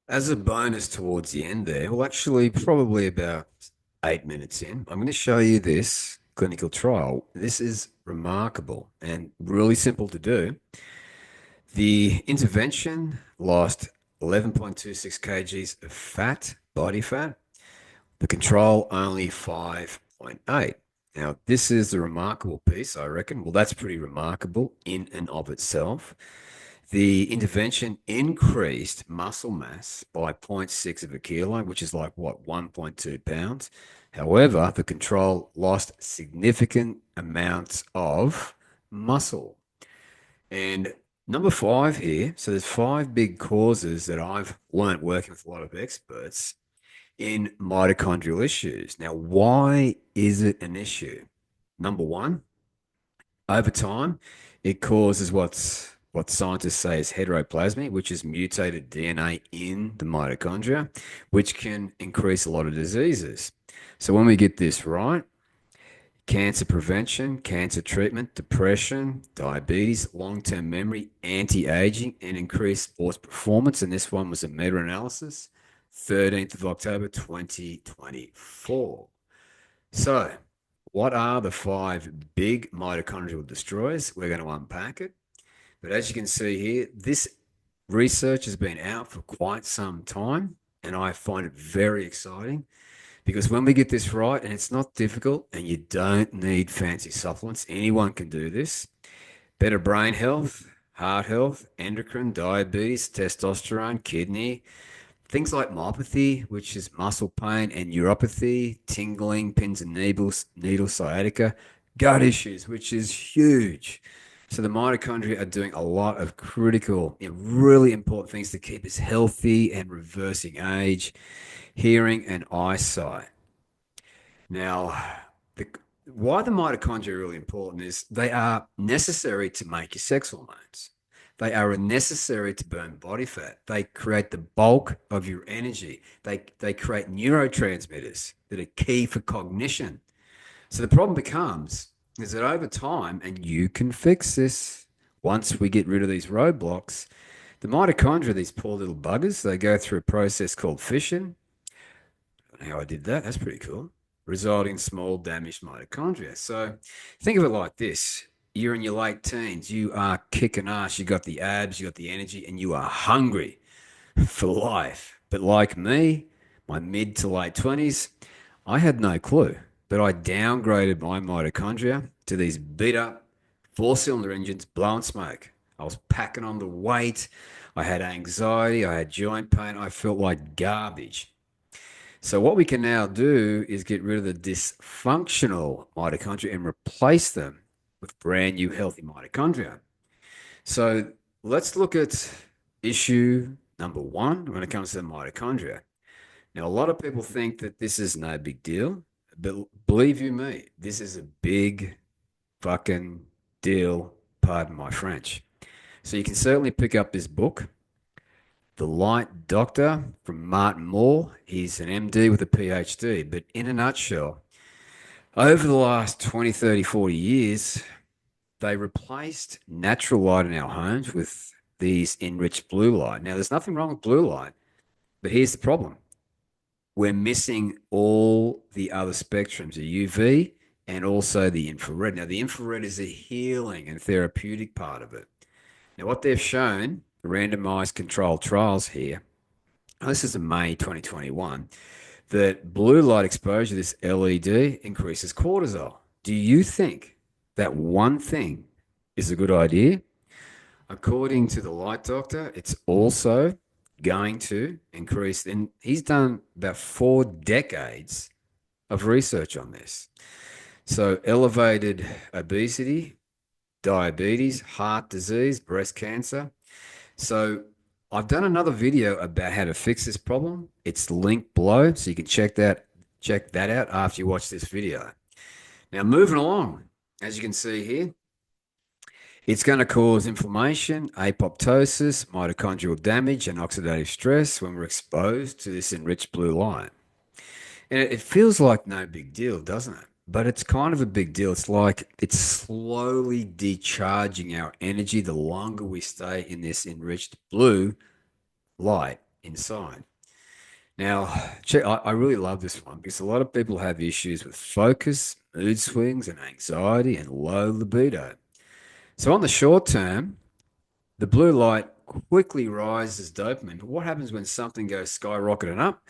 As a bonus towards the end there, well, actually, probably about 8 minutes in, I'm going to show you this clinical trial. This is remarkable and really simple to do. The intervention lost 11.26 kgs of fat, body fat. The control only 5.8. Now, this is the remarkable piece, I reckon. Well, that's pretty remarkable in and of itself. The intervention increased muscle mass by zero point 0.6 of a kilo, which is like what, 1.2 pounds. However, the control lost significant amounts of muscle. And number five here, so there's five big causes that I've learned working with a lot of experts in mitochondrial issues. Now, why is it an issue? Number one, over time, it causes what scientists say is heteroplasmy, which is mutated DNA in the mitochondria, which can increase a lot of diseases. So when we get this right, cancer prevention, cancer treatment, depression, diabetes, long-term memory, anti-aging, and increased sports performance. And this one was a meta-analysis, 13th of October, 2024. So, what are the five big mitochondrial destroyers? We're going to unpack it. But as you can see here, this research has been out for quite some time, and I find it very exciting because when we get this right, and it's not difficult, and you don't need fancy supplements, anyone can do this. Better brain health, heart health, endocrine, diabetes, testosterone, kidney, things like myopathy, which is muscle pain, and neuropathy, tingling, pins and needles, sciatica, gut issues, which is huge. So the mitochondria are doing a lot of critical, really important things to keep us healthy and reversing age, hearing, and eyesight. Now, the, why the mitochondria are really important is they are necessary to make your sex hormones. They are necessary to burn body fat. They create the bulk of your energy. They create neurotransmitters that are key for cognition. So the problem becomes is that over time, and you can fix this once we get rid of these roadblocks, the mitochondria, these poor little buggers, they go through a process called fission. How I did that, that's pretty cool. Resulting in small damaged mitochondria. So think of it like this. You're in your late teens, you are kicking ass, you got the abs, you got the energy, and you are hungry for life. But like me, my mid to late 20s, I had no clue. But I downgraded my mitochondria to these beat up four-cylinder engines blowing smoke. I was packing on the weight. I had anxiety. I had joint pain. I felt like garbage. So what we can now do is get rid of the dysfunctional mitochondria and replace them with brand new healthy mitochondria. So let's look at issue number one when it comes to the mitochondria. Now, a lot of people think that this is no big deal, but believe you me, this is a big fucking deal. Pardon my French. So you can certainly pick up this book, The Light Doctor from Martin Moore. He's an MD with a PhD. But in a nutshell, over the last 20, 30, 40 years, they replaced natural light in our homes with these enriched blue light. Now, there's nothing wrong with blue light, but here's the problem. We're missing all the other spectrums, the UV and also the infrared. Now, the infrared is a healing and therapeutic part of it. Now, what they've shown, randomized controlled trials here, this is in May 2021, that blue light exposure, this LED, increases cortisol. Do you think that one thing is a good idea? According to the light doctor, it's also going to increase. And he's done about 4 decades of research on this. So, elevated obesity, diabetes, heart disease, breast cancer. So, I've done another video about how to fix this problem. It's linked below, so you can check that out after you watch this video. Now, moving along, as you can see here, it's going to cause inflammation, apoptosis, mitochondrial damage, and oxidative stress when we're exposed to this enriched blue light. And it feels like no big deal, doesn't it? But it's kind of a big deal. It's like it's slowly decharging our energy the longer we stay in this enriched blue light. inside. Now, check, I really love this one because a lot of people have issues with focus, mood swings, and anxiety and low libido. So, on the short term, the blue light quickly rises dopamine. But what happens when something goes skyrocketing up?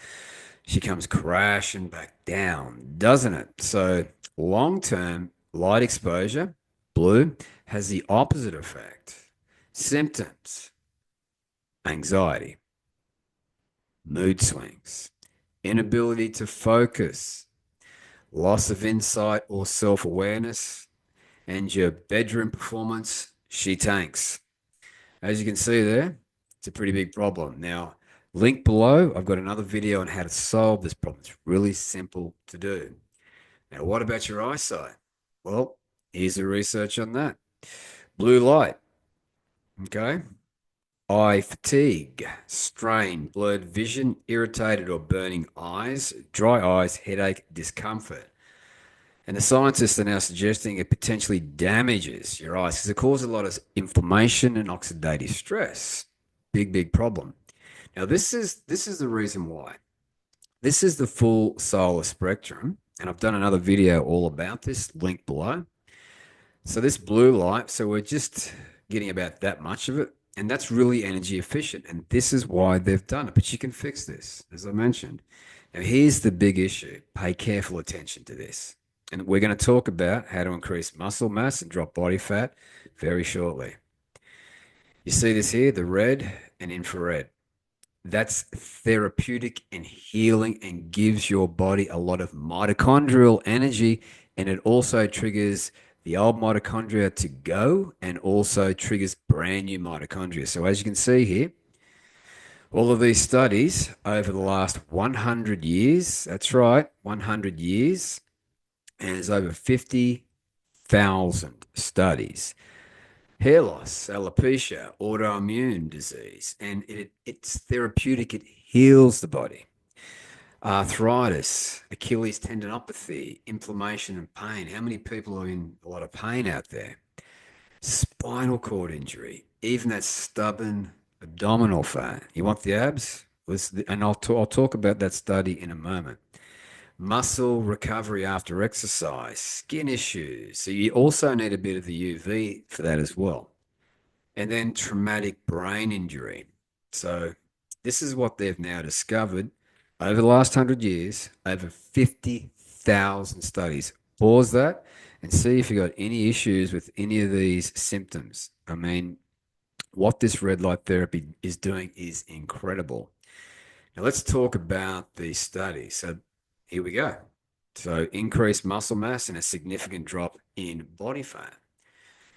She comes crashing back down, doesn't it? So, long term light exposure, blue, has the opposite effect. Symptoms, anxiety, mood swings, inability to focus, loss of insight or self awareness, and your bedroom performance, she tanks. As you can see there, it's a pretty big problem. Now, link below, I've got another video on how to solve this problem. It's really simple to do. Now, what about your eyesight? Well, here's the research on that. Blue light, okay? Eye fatigue, strain, blurred vision, irritated or burning eyes, dry eyes, headache, discomfort. And the scientists are now suggesting it potentially damages your eyes because it causes a lot of inflammation and oxidative stress. Big, big problem. Now, this is the reason why. This is the full solar spectrum, and I've done another video all about this, link below. So this blue light, so we're just getting about that much of it, and that's really energy efficient, and this is why they've done it. But you can fix this, as I mentioned. Now, here's the big issue. Pay careful attention to this. And we're going to talk about how to increase muscle mass and drop body fat very shortly. You see this here, the red and infrared. That's therapeutic and healing and gives your body a lot of mitochondrial energy. And it also triggers the old mitochondria to go and also triggers brand new mitochondria. So as you can see here, all of these studies over the last 100 years, that's right, 100 years, and there's over 50,000 studies. Hair loss, alopecia, autoimmune disease, and it's therapeutic. It heals the body. Arthritis, Achilles tendinopathy, inflammation and pain. How many people are in a lot of pain out there? Spinal cord injury, even that stubborn abdominal fat. You want the abs? And I'll talk about that study in a moment. Muscle recovery after exercise, skin issues. So you also need a bit of the UV for that as well. And then traumatic brain injury. So this is what they've now discovered over the last 100 years, over 50,000 studies. Pause that and see if you've got any issues with any of these symptoms. I mean, what this red light therapy is doing is incredible. Now let's talk about the study. So here we go. So increased muscle mass and a significant drop in body fat.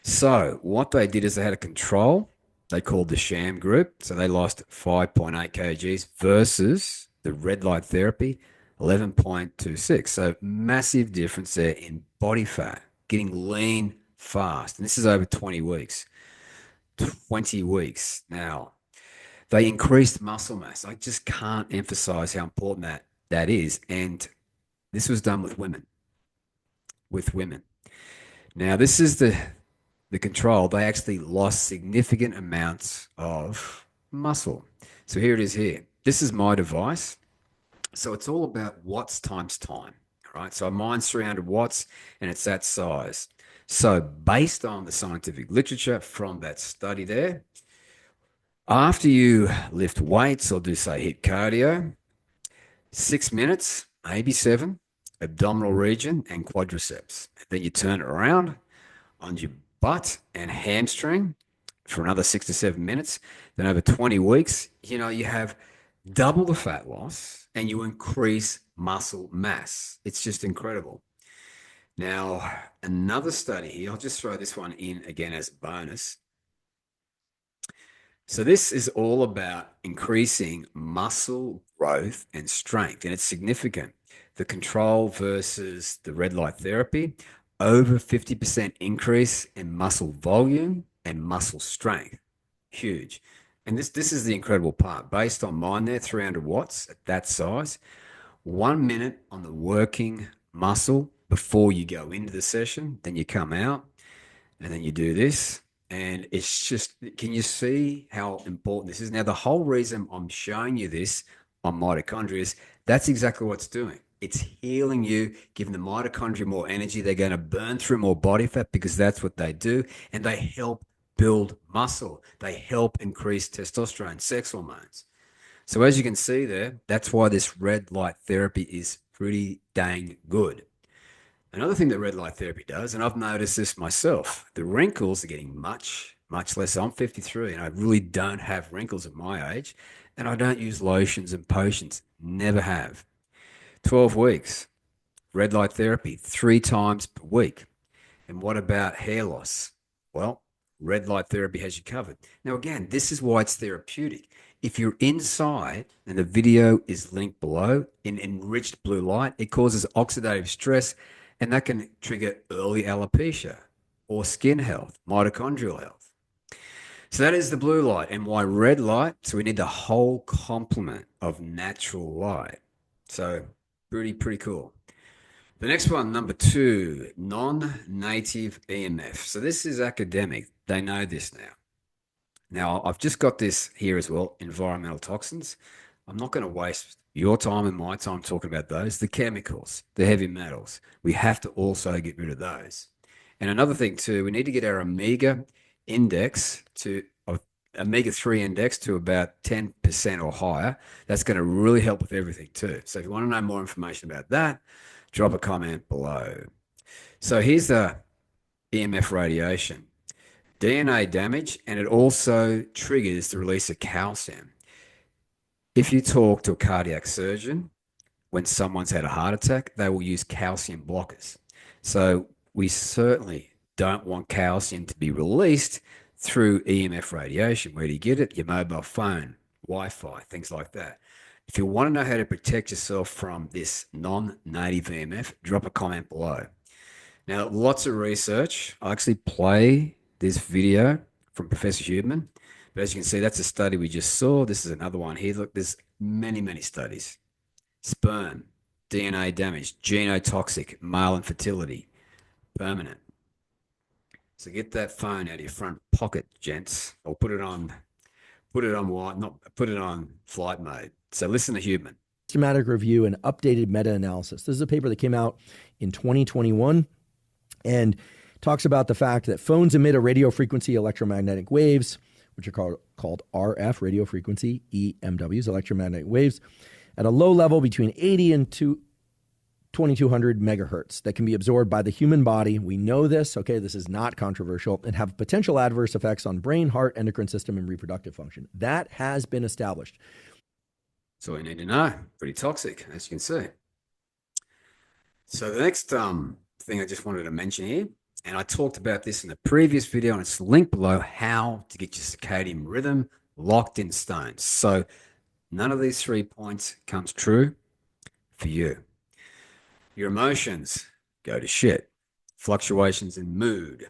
So what they did is they had a control. They called the sham group. So they lost 5.8 kgs versus the red light therapy, 11.26. So massive difference there in body fat, getting lean fast. And this is over 20 weeks. 20 weeks. Now, they increased muscle mass. I just can't emphasize how important that is. And this was done with women. With women. Now, this is the control. They actually lost significant amounts of muscle. So here it is here. This is my device. So it's all about watts times time. Right. So mine's 300 watts and it's that size. So based on the scientific literature from that study there, after you lift weights or do, say, HIIT cardio, 6 minutes, maybe 7, abdominal region and quadriceps. Then you turn it around on your butt and hamstring for another 6 to 7 minutes. Then over 20 weeks, you have double the fat loss and you increase muscle mass. It's just incredible. Now, another study here, I'll just throw this one in again as a bonus. So this is all about increasing muscle growth and strength, and it's significant. The control versus the red light therapy, over 50% increase in muscle volume and muscle strength. Huge. And this is the incredible part. Based on mine there, 300 watts at that size, 1 minute on the working muscle before you go into the session, then you come out and then you do this And it's just, can you see how important this is? Now, the whole reason I'm showing you this on mitochondria is that's exactly what it's doing. It's healing you, giving the mitochondria more energy. They're going to burn through more body fat because that's what they do. And they help build muscle. They help increase testosterone, sex hormones. So as you can see there, that's why this red light therapy is pretty dang good. Another thing that red light therapy does, and I've noticed this myself, the wrinkles are getting much, much less. I'm 53 and I really don't have wrinkles at my age, and I don't use lotions and potions. Never have. 12 weeks, red light therapy, 3 times per week. And what about hair loss? Well, red light therapy has you covered. Now, again, this is why it's therapeutic. If you're inside, and the video is linked below, in enriched blue light, it causes oxidative stress, and that can trigger early alopecia or skin health, mitochondrial health. So that is the blue light, and why red light? So we need the whole complement of natural light. So pretty cool. The next one, number 2, non-native EMF. So this is academic. They know this now. Now, I've just got this here as well, environmental toxins. I'm not going to waste your time and my time talking about those. The chemicals, the heavy metals, we have to also get rid of those. And another thing too, we need to get our omega index to omega-3 index to about 10% or higher. That's going to really help with everything too. So if you want to know more information about that, drop a comment below. So here's the EMF radiation. DNA damage, and it also triggers the release of calcium. If you talk to a cardiac surgeon, when someone's had a heart attack, they will use calcium blockers. So we certainly don't want calcium to be released through EMF radiation. Where do you get it? Your mobile phone, Wi-Fi, things like that. If you want to know how to protect yourself from this non-native EMF, drop a comment below. Now, lots of research. I'll actually play this video from Professor Huberman. But as you can see, that's a study we just saw. This is another one here. Look, there's many studies. Sperm, DNA damage, genotoxic, male infertility, permanent. So get that phone out of your front pocket, gents, or put it on flight mode. So listen to Huberman. Systematic review and updated meta-analysis. This is a paper that came out in 2021 and talks about the fact that phones emit a radio frequency electromagnetic waves, which are called RF, radio frequency, EMWs, electromagnetic waves, at a low level between 80 and 2200 megahertz that can be absorbed by the human body. We know this, okay, this is not controversial, and have potential adverse effects on brain, heart, endocrine system, and reproductive function. That has been established. So we need to know, pretty toxic, as you can see. So the next thing I just wanted to mention here, and I talked about this in the previous video, and it's linked below, how to get your circadian rhythm locked in stone. So none of these 3 points comes true for you. Your emotions go to shit. Fluctuations in mood,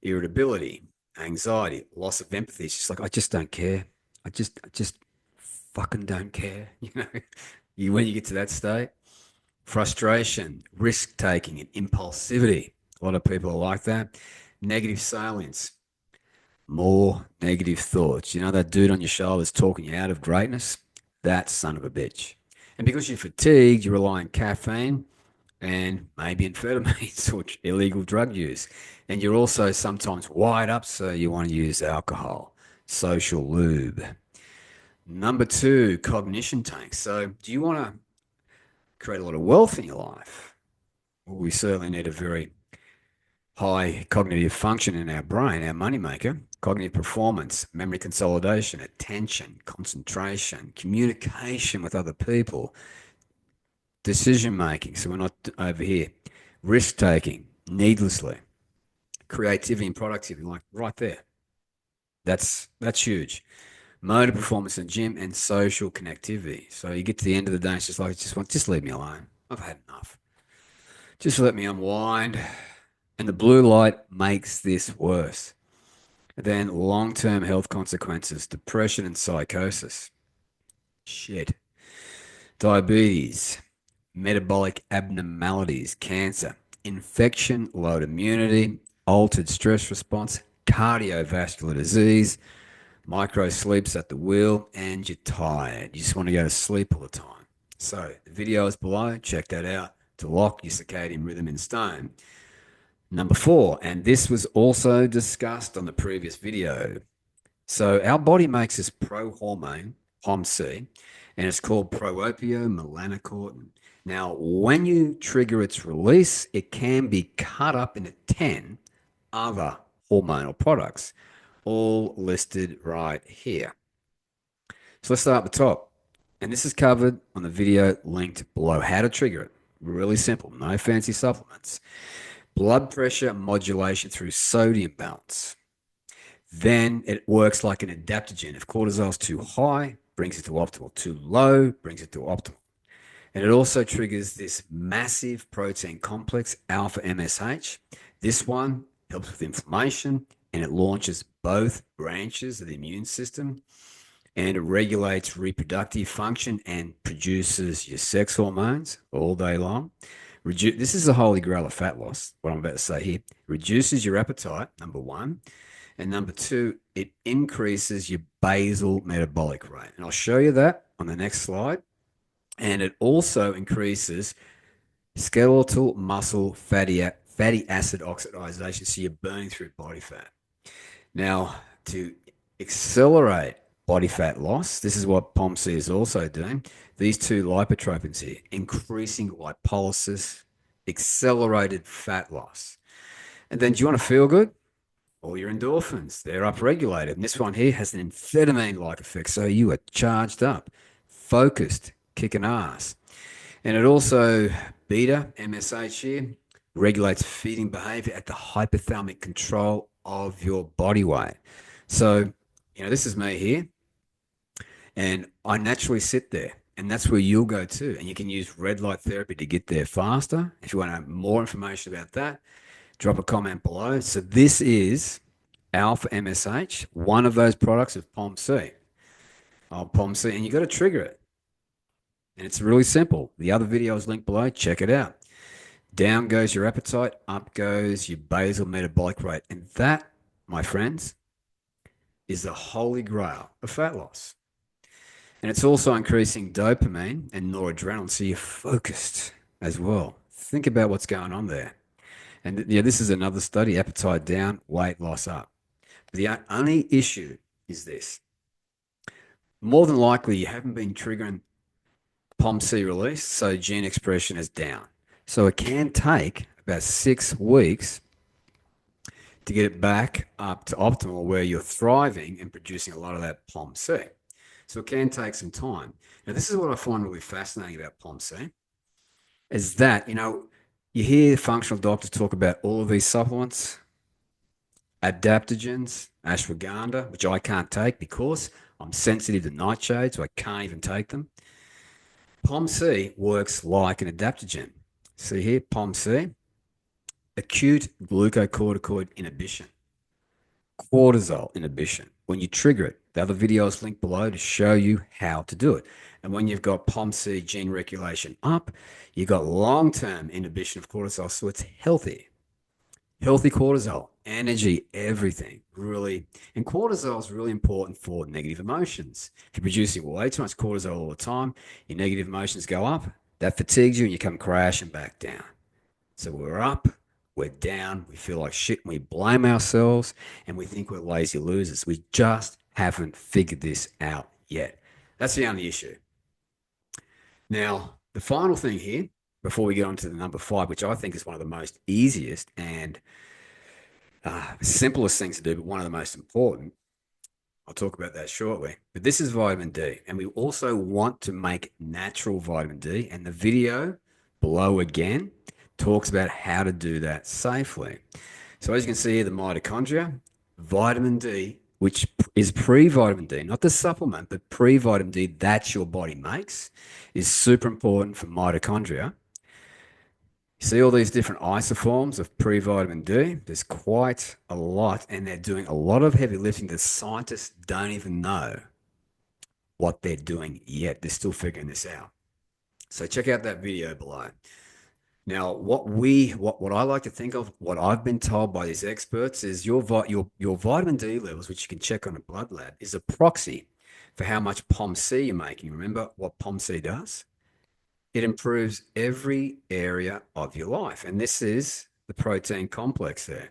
irritability, anxiety, loss of empathy. It's just like, I just don't care. I just fucking don't care. You know, when you get to that state, frustration, risk taking, and impulsivity. A lot of people are like that. Negative salience, more negative thoughts. You know, that dude on your shoulder is talking you out of greatness. That son of a bitch. And because you're fatigued, you rely on caffeine and maybe amphetamines or illegal drug use. And you're also sometimes wired up, so you want to use alcohol, social lube. Number 2, cognition tanks. So do you want to create a lot of wealth in your life? Well, we certainly need a very high cognitive function in our brain, our moneymaker. Cognitive performance, memory consolidation, attention, concentration, communication with other people, decision making, so we're not over here, risk taking needlessly, creativity and productivity, like right there. That's huge. Motor performance in the gym, and social connectivity. So you get to the end of the day, it's just like, just leave me alone. I've had enough. Just let me unwind. And the blue light makes this worse. Then long-term health consequences, depression and psychosis. Shit. Diabetes, metabolic abnormalities, cancer, infection, low immunity, altered stress response, cardiovascular disease, micro sleeps at the wheel, and you're tired. You just want to go to sleep all the time. So the video is below. Check that out to lock your circadian rhythm in stone. Number four, and this was also discussed on the previous video. So our body makes this pro-hormone, POMC, and it's called proopiomelanocortin. Now, when you trigger its release, it can be cut up into 10 other hormonal products, all listed right here. So let's start at the top. And this is covered on the video linked below. How to trigger it. Really simple, no fancy supplements. Blood pressure modulation through sodium balance. Then it works like an adaptogen. If cortisol is too high, brings it to optimal. Too low, brings it to optimal. And it also triggers this massive protein complex, alpha MSH. This one helps with inflammation, and it launches both branches of the immune system, and it regulates reproductive function and produces your sex hormones all day long. This is the holy grail of fat loss, what I'm about to say here. Reduces your appetite, number one. And number two, it increases your basal metabolic rate. And I'll show you that on the next slide. And it also increases skeletal muscle fatty acid oxidation. So you're burning through body fat. Now, to accelerate body fat loss, this is what POMC is also doing. These two lipotropins here, increasing lipolysis, accelerated fat loss. And then do you want to feel good? All your endorphins, they're upregulated. And this one here has an amphetamine-like effect. So you are charged up, focused, kicking ass. And it also, beta, MSH here, regulates feeding behavior at the hypothalamic control of your body weight. So, this is me here. And I naturally sit there. And that's where you'll go too. And you can use red light therapy to get there faster. If you want to have more information about that, drop a comment below. So this is alpha MSH, one of those products of POMC. POMC, and you got to trigger it. And it's really simple. The other video is linked below. Check it out. Down goes your appetite, up goes your basal metabolic rate. And that, my friends, is the holy grail of fat loss. And it's also increasing dopamine and noradrenaline, so you're focused as well. Think about what's going on there. And this is another study, appetite down, weight loss up. The only issue is this. More than likely, you haven't been triggering POMC release, so gene expression is down. So it can take about 6 weeks to get it back up to optimal where you're thriving and producing a lot of that POMC. So it can take some time. Now, this is what I find really fascinating about POMC, is that, you hear functional doctors talk about all of these supplements, adaptogens, ashwagandha, which I can't take because I'm sensitive to nightshade, so I can't even take them. POMC works like an adaptogen. See here, POMC, acute glucocorticoid inhibition, cortisol inhibition. When you trigger it, the other video is linked below to show you how to do it. And when you've got POMC gene regulation up, you've got long-term inhibition of cortisol, so it's healthy. Healthy cortisol, energy, everything, really. And cortisol is really important for negative emotions. If you're producing way too much cortisol all the time, your negative emotions go up, that fatigues you, and you come crashing back down. So we're up, we're down, we feel like shit, and we blame ourselves, and we think we're lazy losers. We just haven't figured this out yet. That's the only issue. Now, the final thing here, before we get on to the number 5, which I think is one of the most easiest and simplest things to do, but one of the most important. I'll talk about that shortly. But this is vitamin D, and we also want to make natural vitamin D, and the video below again talks about how to do that safely. So as you can see here, the mitochondria, vitamin D, which is pre-vitamin D, not the supplement, but pre-vitamin D that your body makes, is super important for mitochondria. You see all these different isoforms of pre-vitamin D? There's quite a lot, and they're doing a lot of heavy lifting that scientists don't even know what they're doing yet. They're still figuring this out. So check out that video below. Now, what I like to think of, what I've been told by these experts is your vitamin D levels, which you can check on a blood lab, is a proxy for how much POMC you're making. Remember what POMC does? It improves every area of your life, and this is the protein complex there.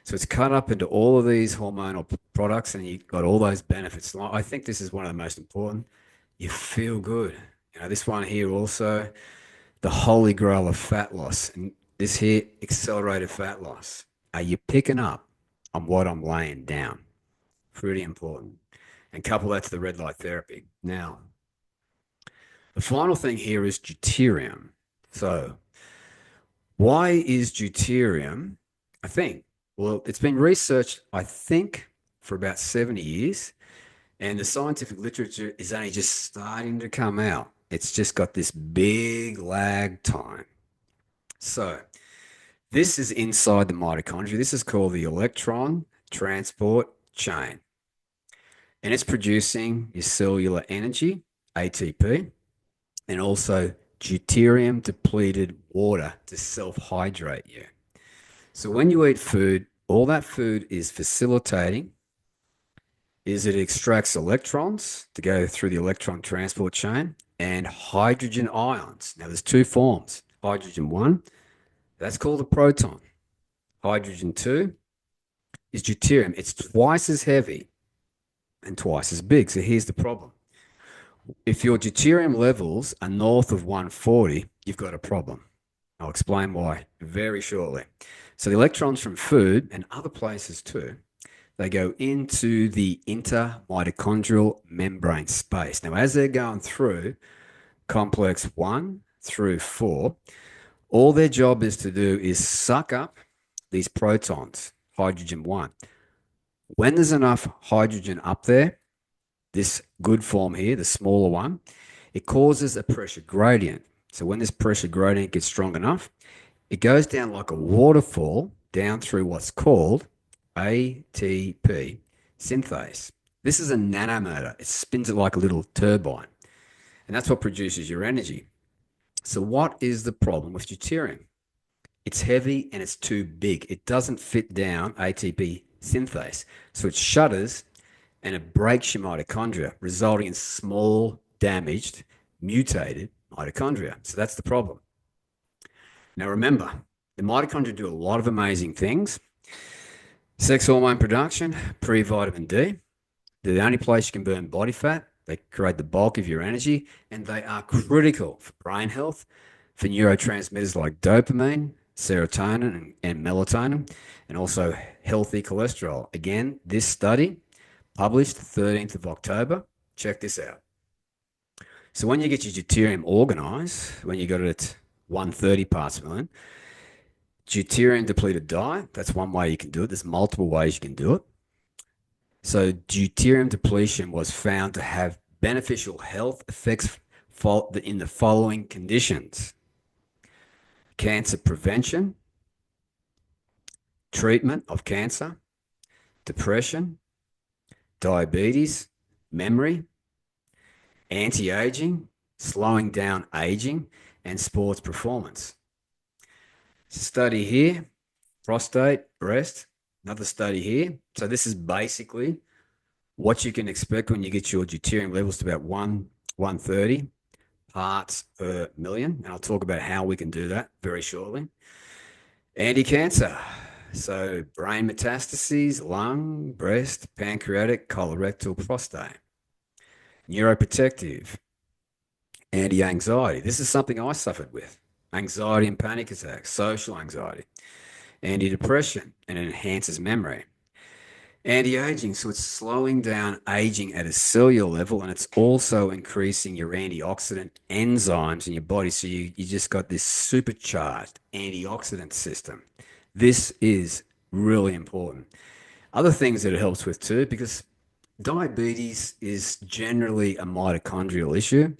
So it's cut up into all of these hormonal products, and you've got all those benefits. I think this is one of the most important. You feel good. This one here also, the holy grail of fat loss, and this here, accelerated fat loss. Are you picking up on what I'm laying down? Pretty important. And couple that to the red light therapy. Now, the final thing here is deuterium. So, why is deuterium a thing? Well, it's been researched, I think, for about 70 years, and the scientific literature is only just starting to come out. It's just got this big lag time. So, this is inside the mitochondria. This is called the electron transport chain, and it's producing your cellular energy, ATP, and also deuterium depleted water to self hydrate you. So when you eat food, all that food is facilitating is it extracts electrons to go through the electron transport chain and hydrogen ions. Now there's two forms. Hydrogen 1, that's called a proton. Hydrogen 2 is deuterium. It's twice as heavy and twice as big. So here's the problem. If your deuterium levels are north of 140, you've got a problem. I'll explain why very shortly. So the electrons from food and other places too, they go into the intermitochondrial membrane space. Now, as they're going through complex 1 through 4, all their job is to do is suck up these protons, hydrogen 1. When there's enough hydrogen up there, this good form here, the smaller one, it causes a pressure gradient. So when this pressure gradient gets strong enough, it goes down like a waterfall down through what's called ATP synthase. This is a nanomotor. It spins it like a little turbine, and that's what produces your energy. So what is the problem with deuterium? It's heavy and it's too big. It doesn't fit down ATP synthase, so it shudders and it breaks your mitochondria, resulting in small, damaged, mutated mitochondria. So that's the problem. Now remember, the mitochondria do a lot of amazing things. Sex hormone production, pre-vitamin D. They're the only place you can burn body fat. They create the bulk of your energy, and they are critical for brain health, for neurotransmitters like dopamine, serotonin, and melatonin, and also healthy cholesterol. Again, this study published 13th of October. Check this out. So when you get your deuterium organized, when you got it at 130 parts per million, deuterium depleted diet, that's one way you can do it. There's multiple ways you can do it. So deuterium depletion was found to have beneficial health effects in the following conditions: cancer prevention, treatment of cancer, depression, diabetes, memory, anti-aging, slowing down aging, and sports performance. Study here, prostate, breast, another study here. So this is basically what you can expect when you get your deuterium levels to about 130 parts per million. And I'll talk about how we can do that very shortly. Anti-cancer. So brain metastases, lung, breast, pancreatic, colorectal, prostate. Neuroprotective. Anti-anxiety. This is something I suffered with. Anxiety and panic attacks, social anxiety. Anti-depression, and it enhances memory. Anti-aging, so it's slowing down aging at a cellular level, and it's also increasing your antioxidant enzymes in your body. So you just got this supercharged antioxidant system. This is really important. Other things that it helps with too, because diabetes is generally a mitochondrial issue.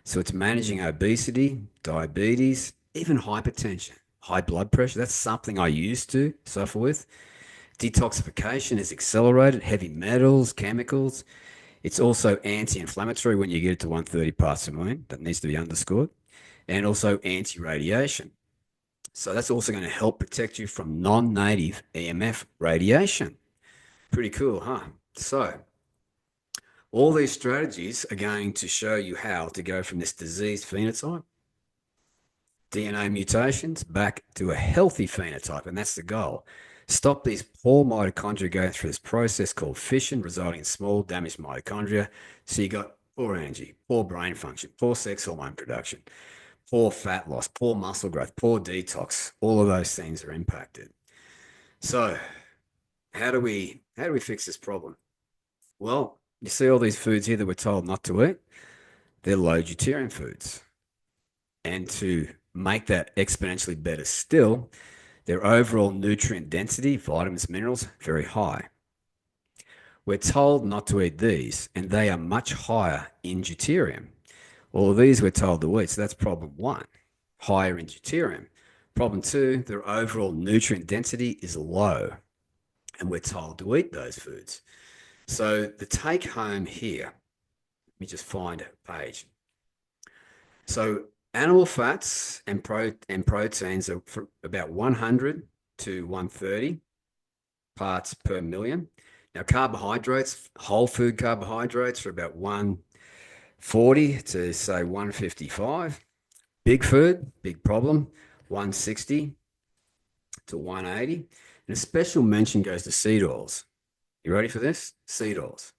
So it's managing obesity, diabetes, even hypertension, high blood pressure. That's something I used to suffer with. Detoxification is accelerated, heavy metals, chemicals. It's also anti-inflammatory when you get it to 130 parts per million. That needs to be underscored. And also anti-radiation. So that's also going to help protect you from non-native EMF radiation. Pretty cool, huh? So all these strategies are going to show you how to go from this diseased phenotype, DNA mutations, back to a healthy phenotype. And that's the goal. Stop these poor mitochondria going through this process called fission, resulting in small damaged mitochondria. So you got poor energy, poor brain function, poor sex hormone production, poor fat loss, poor muscle growth, poor detox. All of those things are impacted. So how do we fix this problem? Well, you see all these foods here that we're told not to eat? They're low deuterium foods. And to make that exponentially better still, their overall nutrient density, vitamins, minerals, very high. We're told not to eat these, and they are much higher in deuterium. All of these we're told to eat, so that's problem one, higher in deuterium. Problem two, their overall nutrient density is low, and we're told to eat those foods. So the take home here, let me just find a page. So animal fats and proteins are about 100 to 130 parts per million. Now carbohydrates, whole food carbohydrates are about 140 to say 155. Big food, big problem, 160 to 180. And a special mention goes to seed oils. You ready for this? Seed oils.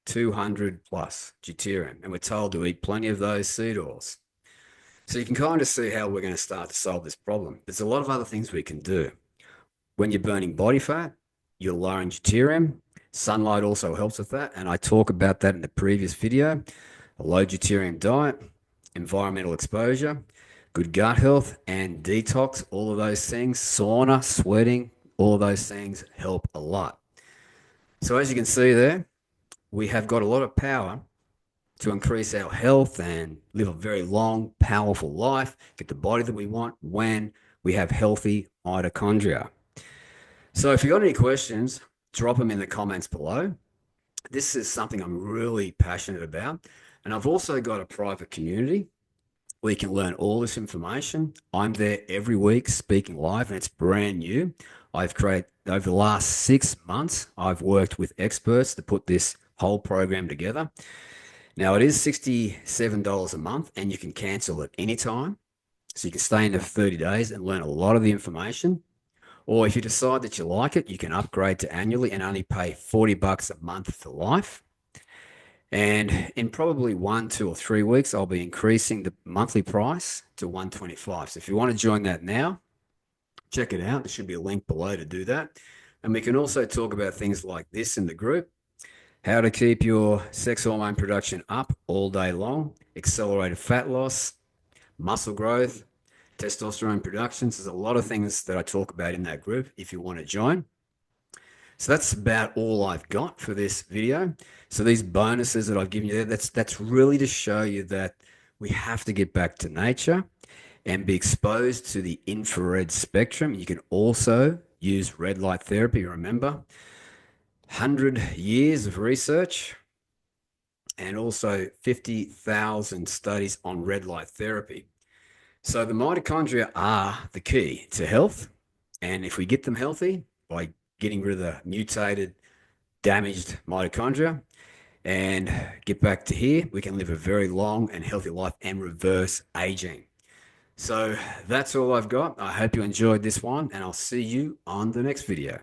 200 plus deuterium. And we're told to eat plenty of those seed oils. So you can kind of see how we're going to start to solve this problem. There's a lot of other things we can do. When you're burning body fat, you're lowering deuterium. Sunlight also helps with that. And I talk about that in the previous video. A low deuterium diet, environmental exposure, good gut health, and detox, all of those things, sauna, sweating, all of those things help a lot. So as you can see there, we have got a lot of power to increase our health and live a very long, powerful life, get the body that we want when we have healthy mitochondria. So if you've got any questions, drop them in the comments below. This is something I'm really passionate about. And I've also got a private community where you can learn all this information. I'm there every week speaking live, and it's brand new. I've created, over the last 6 months, I've worked with experts to put this whole program together. Now, it is $67 a month, and you can cancel at any time. So you can stay in there for 30 days and learn a lot of the information. Or if you decide that you like it, you can upgrade to annually and only pay $40 a month for life. And in probably 1, 2, or 3 weeks, I'll be increasing the monthly price to $125. So if you want to join that now, check it out. There should be a link below to do that. And we can also talk about things like this in the group: how to keep your sex hormone production up all day long, accelerated fat loss, muscle growth, testosterone production. So there's a lot of things that I talk about in that group if you want to join. So that's about all I've got for this video. So these bonuses that I've given you there, that's really to show you that we have to get back to nature and be exposed to the infrared spectrum. You can also use red light therapy. Remember, 100 years of research and also 50,000 studies on red light therapy. So the mitochondria are the key to health. And if we get them healthy by getting rid of the mutated, damaged mitochondria and get back to here, we can live a very long and healthy life and reverse aging. So that's all I've got. I hope you enjoyed this one, and I'll see you on the next video.